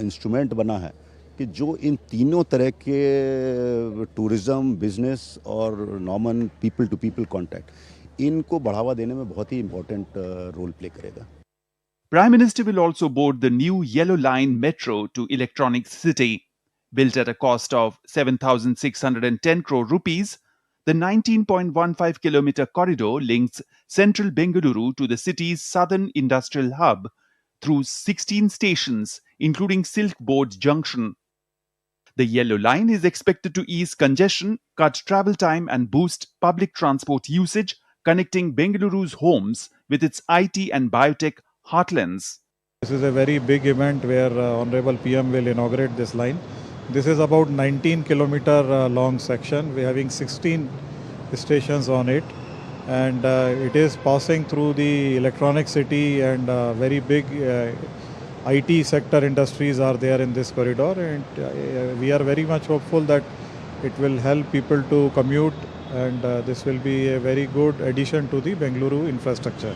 इंस्ट्रूमेंट बना है कि जो इन तीनों तरह के टूरिज्म, बिजनेस और normal people to people contact, इनको बढ़ावा देने में बहुत ही इम्पोर्टेंट रोल प्ले करेगा. Prime Minister will also board the new Yellow Line metro to Electronic City. Built at a cost of 7,610 crore rupees, The 19.15 kilometer corridor links central Bengaluru to the city's southern industrial hub through 16 stations, including Silk Board Junction. The yellow line is expected to ease congestion, cut travel time and boost public transport usage, connecting Bengaluru's homes with its IT and biotech heartlands. This is a very big event where Honorable PM will inaugurate this line. This is about 19-kilometer long section. We're having 16 stations on it, and it is passing through the electronic city, and very big IT sector industries are there in this corridor, and we are very much hopeful that it will help people to commute, and this will be a very good addition to the Bengaluru infrastructure.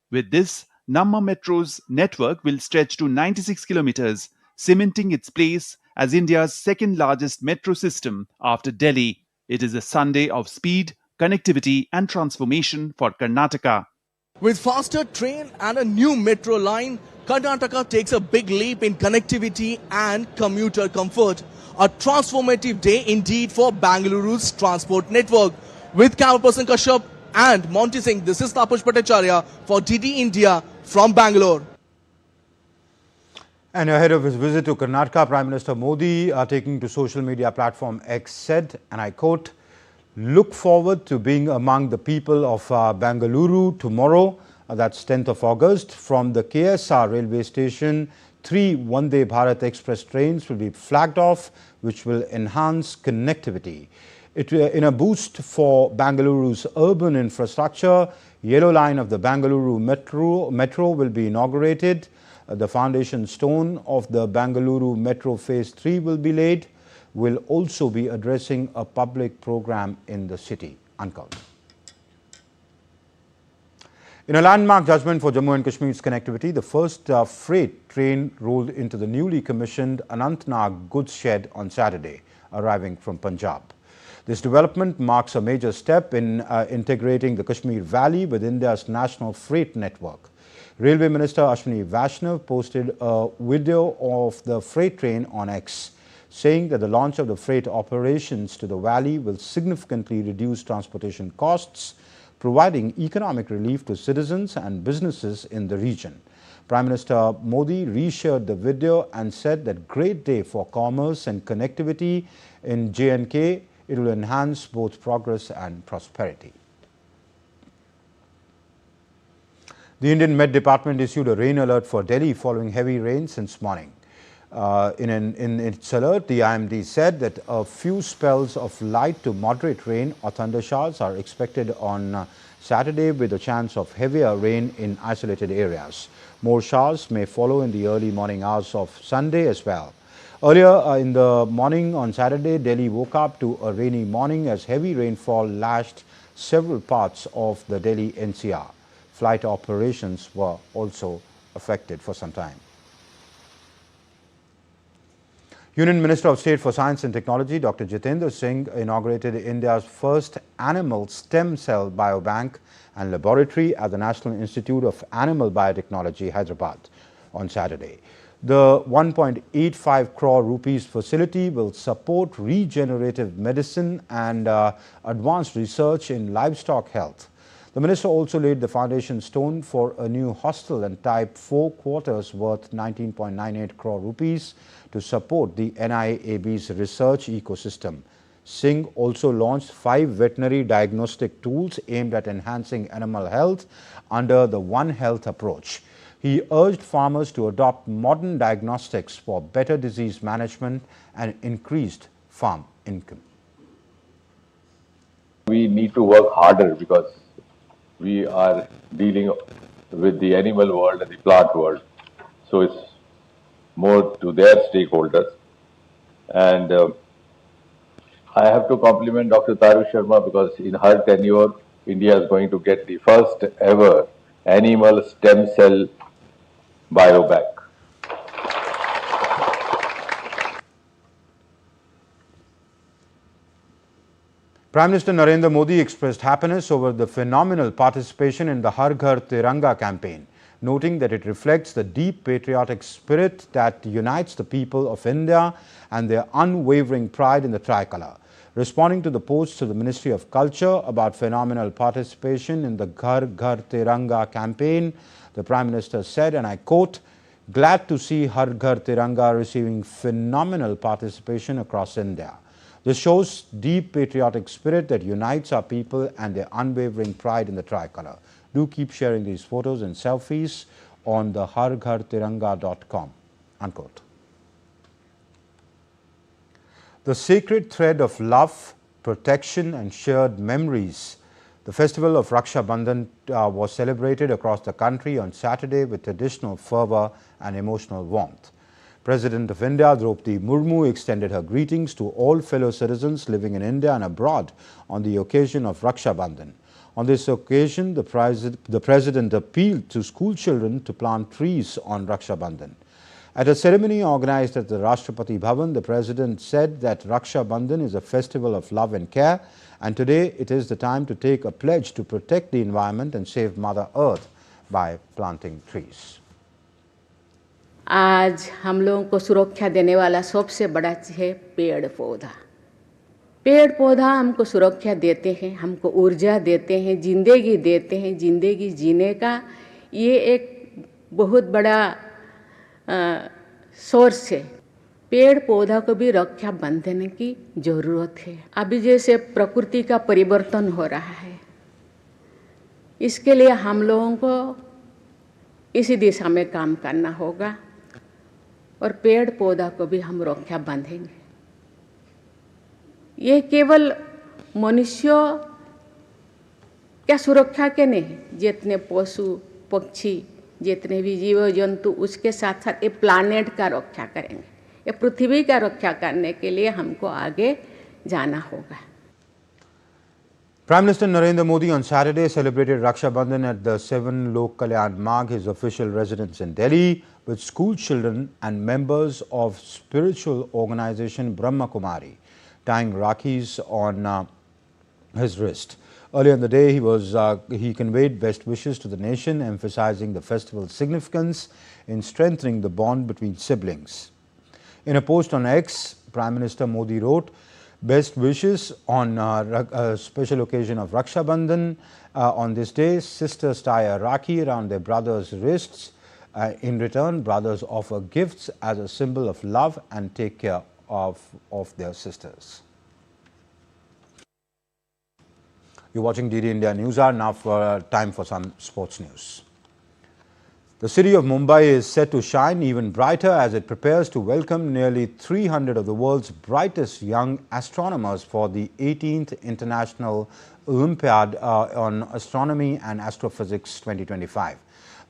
With this, Namma Metro's network will stretch to 96 kilometers, cementing its place as India's second largest metro system after Delhi. It is a Sunday of speed, connectivity and transformation for Karnataka. With faster train and a new metro line, Karnataka takes a big leap in connectivity and commuter comfort. A transformative day indeed for Bengaluru's transport network. With camera person Kashyap and Monty Singh, this is Tapush Bhattacharya for DD India from Bangalore. And ahead of his visit to Karnataka, Prime Minister Modi, taking to social media platform X, said, and I quote, "Look forward to being among the people of Bengaluru tomorrow." That's 10th of August. From the KSR railway station, 3 Vande Bharat Express trains will be flagged off, which will enhance connectivity. In a boost for Bengaluru's urban infrastructure, yellow line of the Bengaluru metro will be inaugurated. The foundation stone of the Bengaluru Metro Phase 3 will be laid. Will also be addressing a public program in the city. Unquote. In a landmark judgment for Jammu and Kashmir's connectivity, the first freight train rolled into the newly commissioned Anantnag goods shed on Saturday, arriving from Punjab. This development marks a major step in integrating the Kashmir Valley with India's national freight network. Railway Minister Ashwini Vaishnav posted a video of the freight train on X, saying that the launch of the freight operations to the valley will significantly reduce transportation costs, providing economic relief to citizens and businesses in the region. Prime Minister Modi reshared the video and said that great day for commerce and connectivity in J&K. It will enhance both progress and prosperity. The Indian Met Department issued a rain alert for Delhi following heavy rain since morning. In its alert, the IMD said that a few spells of light to moderate rain or thunder showers are expected on Saturday, with a chance of heavier rain in isolated areas. More showers may follow in the early morning hours of Sunday as well. Earlier in the morning on Saturday, Delhi woke up to a rainy morning as heavy rainfall lashed several parts of the Delhi NCR. Flight operations were also affected for some time. Union Minister of State for Science and Technology, Dr. Jitendra Singh, inaugurated India's first animal stem cell biobank and laboratory at the National Institute of Animal Biotechnology, Hyderabad, on Saturday. The 1.85 crore rupees facility will support regenerative medicine and advanced research in livestock health. The minister also laid the foundation stone for a new hostel and type 4 quarters worth 19.98 crore rupees to support the NIAB's research ecosystem. Singh also launched 5 veterinary diagnostic tools aimed at enhancing animal health under the One Health approach. He urged farmers to adopt modern diagnostics for better disease management and increased farm income. We need to work harder because we are dealing with the animal world and the plant world. So it's more to their stakeholders. And I have to compliment Dr. Taru Sharma because in her tenure, India is going to get the first ever animal stem cell biobank. Prime Minister Narendra Modi expressed happiness over the phenomenal participation in the Har Ghar Tiranga campaign, noting that it reflects the deep patriotic spirit that unites the people of India and their unwavering pride in the tricolour. Responding to the post to the Ministry of Culture about phenomenal participation in the Ghar Ghar Tiranga campaign, the Prime Minister said, and I quote, "Glad to see Har Ghar Tiranga receiving phenomenal participation across India. This shows deep patriotic spirit that unites our people and their unwavering pride in the tricolour. Do keep sharing these photos and selfies on the harghartiranga.com." Unquote. The sacred thread of love, protection and shared memories. The festival of Rakshabandhan was celebrated across the country on Saturday with traditional fervour and emotional warmth. President of India, Draupadi Murmu, extended her greetings to all fellow citizens living in India and abroad on the occasion of Rakshabandhan. On this occasion, the President appealed to school children to plant trees on Rakshabandhan. At a ceremony organized at the Rashtrapati Bhavan, the President said that Raksha Bandhan is a festival of love and care, and today it is the time to take a pledge to protect the environment and save Mother Earth by planting trees. आज हम लोगों को सुरक्षा देने वाला सबसे बड़ा चीज है पेड़ पौधा। पेड़ पौधा हमको सुरक्षा देते हैं, हमको ऊर्जा देते हैं, जिंदगी देते हैं, जिंदगी जीने का ये एक बहुत बड़ा सोर्स है। पेड़ पौधा को भी रक्षा बंधन की जरूरत है। अभी जैसे प्रकृति का परिवर्तन हो रहा है, इसके लिए हम लोगों को इसी दिशा में काम करना होगा और पेड़ पौधा को भी हम रक्षा बांधेंगे। ये केवल मनुष्यों क्या सुरक्षा के नहीं, जितने पशु पक्षी जितने भी जीव जंतु उसके साथ साथ ये प्लानेट का रक्षा करेंगे। ये पृथ्वी का रक्षा करने के लिए हमको आगे जाना होगा। Prime Minister Narendra Modi on Saturday celebrated Raksha Bandhan at the 7 Lok Kalyan Marg, his official residence in Delhi, with school children and members of spiritual organization Brahma Kumari tying Rakis on his wrist. Earlier in the day, he conveyed best wishes to the nation, emphasizing the festival's significance in strengthening the bond between siblings. In a post on X, Prime Minister Modi wrote, "Best wishes on a special occasion of Raksha Bandhan. On this day, sisters tie a Rakhi around their brothers' wrists. In return, brothers offer gifts as a symbol of love and take care of their sisters." You're watching DD India NewsHour. Now for time for some sports news. The city of Mumbai is set to shine even brighter as it prepares to welcome nearly 300 of the world's brightest young astronomers for the 18th International Olympiad on Astronomy and Astrophysics 2025.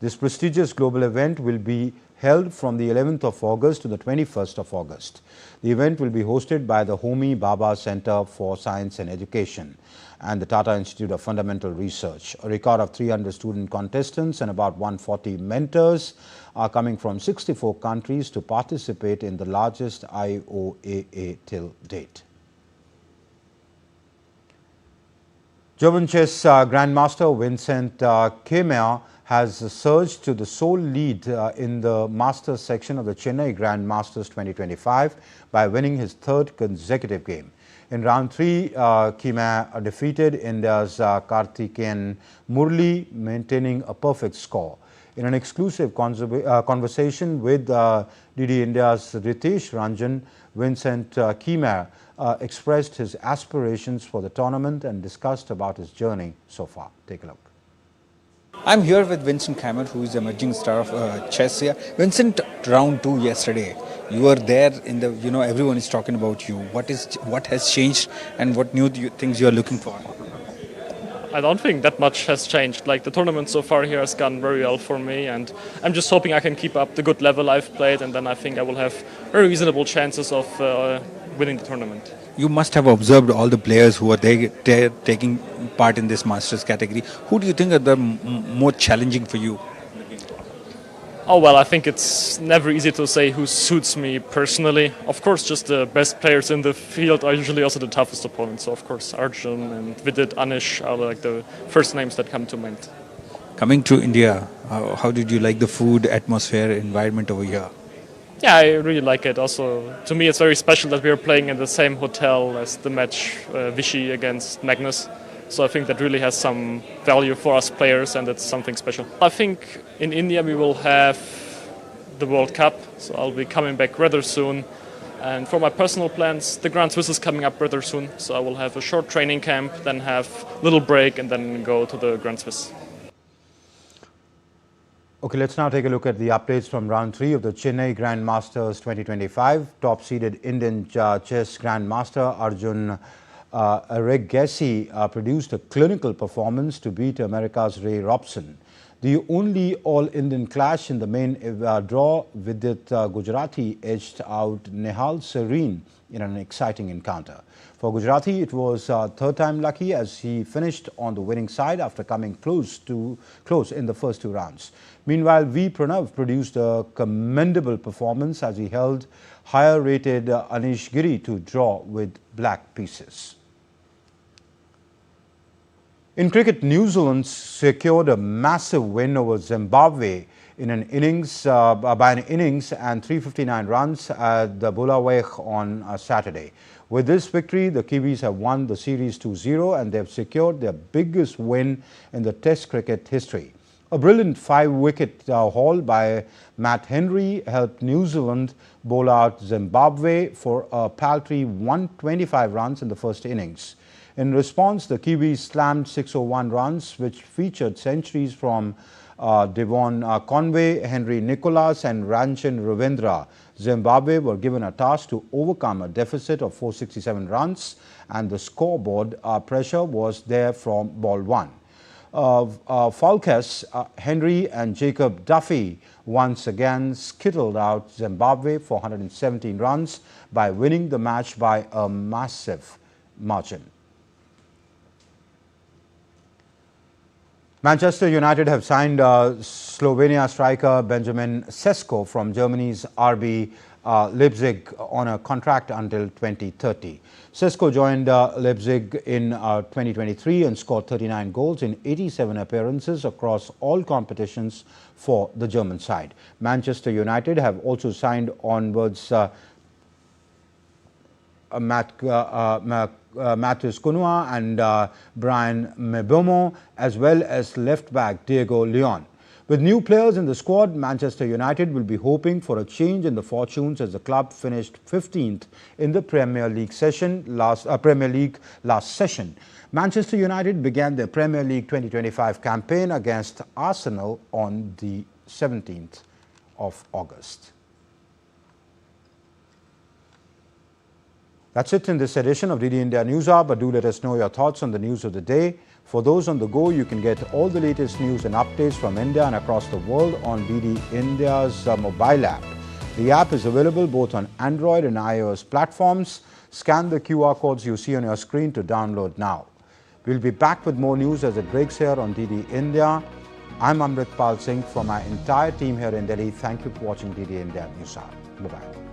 This prestigious global event will be held from the 11th of August to the 21st of August. The event will be hosted by the Homi Bhabha Center for Science and Education and the Tata Institute of Fundamental Research. A record of 300 student contestants and about 140 mentors are coming from 64 countries to participate in the largest IOAA till date. German chess Grandmaster Vincent Keimer has surged to the sole lead in the Masters section of the Chennai Grand Masters 2025 by winning his third consecutive game. In round 3, Keimer defeated India's Karthikeyan Murli, maintaining a perfect score. In an exclusive conversation with DD India's Ritesh Ranjan, Vincent Keimer expressed his aspirations for the tournament and discussed about his journey so far. Take a look. I'm here with Vincent Keimer, who is the emerging star of chess here. Vincent, round 2 yesterday, you were there in the, everyone is talking about you. What has changed and what new things you are looking for? I don't think that much has changed. Like, the tournament so far here has gone very well for me, and I'm just hoping I can keep up the good level I've played, and then I think I will have very reasonable chances of winning the tournament. You must have observed all the players who are there taking part in this Masters category. Who do you think are the more challenging for you? Oh, well, I think it's never easy to say who suits me personally. Of course, just the best players in the field are usually also the toughest opponents. So, of course, Arjun and Vidit, Anish are like the first names that come to mind. Coming to India, how did you like the food, atmosphere, environment over here? Yeah, I really like it. Also, to me, it's very special that we are playing in the same hotel as the match Vichy against Magnus. So I think that really has some value for us players, and it's something special. I think in India we will have the World Cup, so I'll be coming back rather soon. And for my personal plans, the Grand Swiss is coming up rather soon, so I will have a short training camp, then have a little break, and then go to the Grand Swiss. Okay, let's now take a look at the updates from round 3 of the Chennai Grandmasters 2025. Top-seeded Indian chess Grandmaster Arjun Agassi produced a clinical performance to beat America's Ray Robson. The only all-Indian clash in the main draw, Vidit Gujarati edged out Nehal Serene in an exciting encounter. For Gujarati, it was third time lucky as he finished on the winning side after coming close in the first 2 rounds. Meanwhile, V. Pranav produced a commendable performance as he held higher-rated Anish Giri to draw with black pieces. In cricket, New Zealand secured a massive win over Zimbabwe in an innings by an innings and 359 runs at the Bulawek on Saturday. With this victory, the Kiwis have won the series 2-0 and they have secured their biggest win in the Test cricket history. A brilliant 5-wicket haul by Matt Henry helped New Zealand bowl out Zimbabwe for a paltry 125 runs in the first innings. In response, the Kiwis slammed 601 runs, which featured centuries from Devon Conway, Henry Nicholas and Ranchin Ravindra. Zimbabwe were given a task to overcome a deficit of 467 runs, and the scoreboard pressure was there from ball 1. Falkes, Henry and Jacob Duffy once again skittled out Zimbabwe for 117 runs by winning the match by a massive margin. Manchester United have signed Slovenia striker Benjamin Sesko from Germany's RB Leipzig on a contract until 2030. Sesko joined Leipzig in 2023 and scored 39 goals in 87 appearances across all competitions for the German side. Manchester United have also signed onwards Matheus Cunha and Brian Mbeumo, as well as left-back Diego Leon. With new players in the squad, Manchester United will be hoping for a change in the fortunes as the club finished 15th in the Premier League last session. Manchester United began their Premier League 2025 campaign against Arsenal on the 17th of August. That's it in this edition of DD India NewsHour, but do let us know your thoughts on the news of the day. For those on the go, you can get all the latest news and updates from India and across the world on DD India's mobile app. The app is available both on Android and iOS platforms. Scan the QR codes you see on your screen to download now. We'll be back with more news as it breaks here on DD India. I'm Amritpal Singh from my entire team here in Delhi. Thank you for watching DD India NewsHour. Bye-bye.